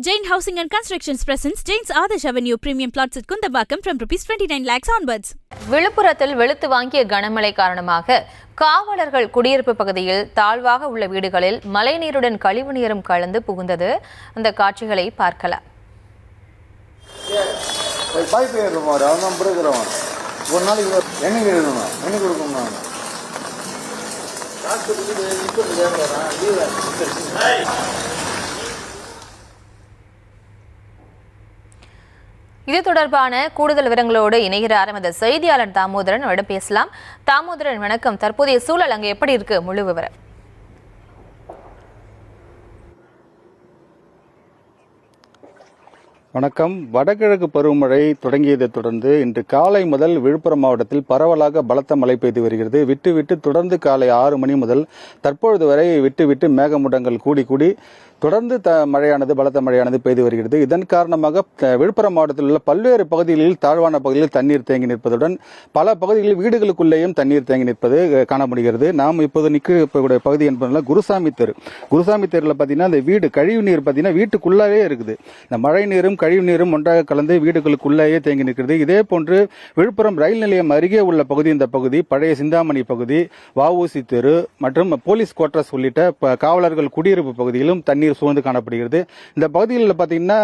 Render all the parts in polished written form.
Jain Housing and Constructions presents Jain's Adarsh Avenue Premium Plots at Kundambakam from ₹29 lakhs onwards. விழுப்புரத்தில் வெளுத்து வாங்கிய கனமழை காரணமாக காவலர்கள் குடியிருப்பு பகுதியில் தாழ்வாக உள்ள வீடுகளில் மழைநீருடன் கழிவு நீரும் கலந்து புகுந்தது. அந்த காட்சிகளை பார்க்கலாம். இது தொடர்பான கூடுதல் விவரங்களோடு இணைகிறார் எமது செய்தியாளர் தாமோதரன். அவரிடம் பேசலாம். தாமோதரன், வணக்கம். தற்போதைய சூழல் அங்கு எப்படி இருக்கு? முழு விவரம். வணக்கம். வடகிழக்கு பருவமழை தொடங்கியதை தொடர்ந்து இன்று காலை முதல் விழுப்புரம் மாவட்டத்தில் பரவலாக பலத்த மழை பெய்து வருகிறது. விட்டு தொடர்ந்து காலை 6 மணி முதல் தற்பொழுது வரை விட்டு மேகமூட்டங்கள் கூடி தொடர்ந்து பலத்த மழையானது பெய்து வருகிறது. இதன் காரணமாக விழுப்புரம் மாவட்டத்தில் உள்ள பல்வேறு பகுதிகளில் தாழ்வான பகுதிகளில் தண்ணீர் தேங்கி நிற்பதுடன் பல பகுதிகளில் வீடுகளுக்குள்ளேயும் தண்ணீர் தேங்கி நிற்பது காண முடிகிறது. நாம் இப்போது நிற்கக்கூடிய பகுதி என்பதுல குருசாமி தெரு. குருசாமி தெருவில் பார்த்தீங்கன்னா இந்த வீடு கழிவு நீர் பார்த்தீங்கன்னா வீட்டுக்குள்ளாவே இருக்குது. இந்த மழை நீரும் கழிவு நீரும் ஒன்றாக கலந்து வீடுகளுக்குள்ளேயே தேங்கி நிற்கிறது. இதே போன்று விழுப்புரம் ரயில் நிலையம் அருகே உள்ள பகுதி இந்த பகுதி பழைய சிந்தாமணி பகுதி, வஉசி தெரு மற்றும் போலீஸ் குவார்டர்ஸ் உள்ளிட்ட காவலர்கள் குடியிருப்பு பகுதியிலும் தண்ணீர் சூழ்ந்து காணப்படுகிறது. இந்த பகுதிகளில் பார்த்தீங்கன்னா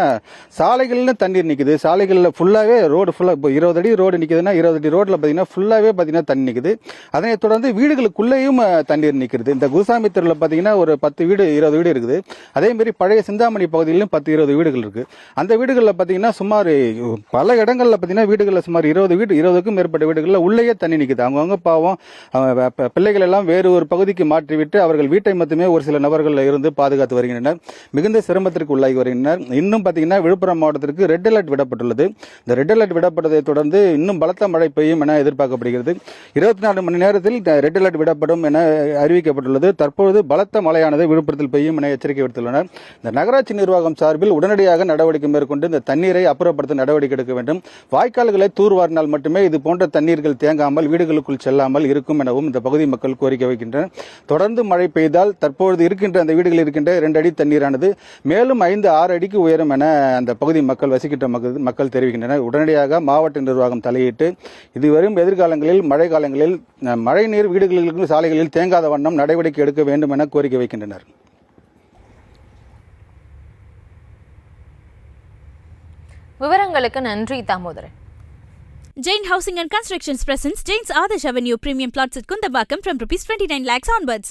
சாலைகளில் தண்ணீர் நிற்குது. சாலைகளில் ஃபுல்லாவே ரோடு 20 அடி ரோடு நிற்குதுன்னா 20 அடி ரோட்ல பார்த்தீங்கன்னா ஃபுல்லாவே பார்த்தீங்கன்னா தண்ணி நிற்குது. அதனைத் தொடர்ந்து வீடுகளுக்குள்ளேயும் தண்ணீர் நிற்கிறது. இந்த குருசாமி தெருவில் பார்த்தீங்கன்னா ஒரு 10 வீடு 20 வீடு இருக்குது. அதே மாதிரி பழைய சிந்தாமணி பகுதியிலும் 10-20 வீடுகள் இருக்கு. அந்த வீடுகளில் பார்த்தீங்கன்னா சுமார் பல இடங்களில் பார்த்தீங்கன்னா வீடுகளில் சுமார் 20க்கும் மேற்பட்ட வீடுகளில் உள்ளேயே தண்ணி நிற்குது. அவங்கவுங்க பாவம் பிள்ளைகள் எல்லாம் வேறு ஒரு பகுதிக்கு மாற்றிவிட்டு அவர்கள் வீட்டை மட்டுமே ஒரு சில நபர்கள் இருந்து பாதுகாத்து வருகின்றனர். மிகுந்த சிரமத்திற்கு உள்ளாகி வருகின்றனர். இன்னும் பார்த்தீங்கன்னா விழுப்புரம் மாவட்டத்திற்கு ரெட் அலர்ட் விடப்பட்டுள்ளது. இந்த ரெட் அலர்ட் விடப்பட்டதை தொடர்ந்து இன்னும் பலத்த மழை பெய்யும் என எதிர்பார்க்கப்படுகிறது. 24 மணி நேரத்தில் ரெட் அலர்ட் விடப்படும் என அறிவிக்கப்பட்டுள்ளது. தற்பொழுது பலத்த மழையானது விழுப்புரத்தில் பெய்யும் என எச்சரிக்கை விடுத்துள்ளனர். இந்த நகராட்சி நிர்வாகம் சார்பில் உடனடியாக நடவடிக்கை மேற்கொண்டு இந்த தண்ணீரை அப்புறப்படுத்த நடவடிக்கை எடுக்க வேண்டும். வாய்க்கால்களை தூர்வாரினால் மட்டுமே இது போன்ற தண்ணீர்கள் தேங்காமல் வீடுகளுக்குள் செல்லாமல் இருக்கும் எனவும் இந்த பகுதி மக்கள் கோரிக்கை வைக்கின்றனர். தொடர்ந்து மழை பெய்தால் தற்பொழுது இருக்கின்ற அந்த வீடுகளில் இருக்கின்ற 2 அடி தண்ணீரானது மேலும் 5-6 அடிக்கு உயரும் என அந்த பகுதி மக்கள் வசிக்கின்ற மக்கள் தெரிவிக்கின்றனர். உடனடியாக மாவட்ட நிர்வாகம் தலையிட்டு இதுவரும் எதிர்காலங்களில் மழை காலங்களில் மழை நீர் வீடுகளிலும் சாலைகளில் தேங்காத வண்ணம் நடவடிக்கை எடுக்க வேண்டும் என கோரிக்கை வைக்கின்றனர். விவரங்களுக்கு நன்றி Damodaran. Jain Housing and Constructions presents Jain's Adarsh Avenue Premium Plots at Kundambakam from ₹29 lakhs onwards.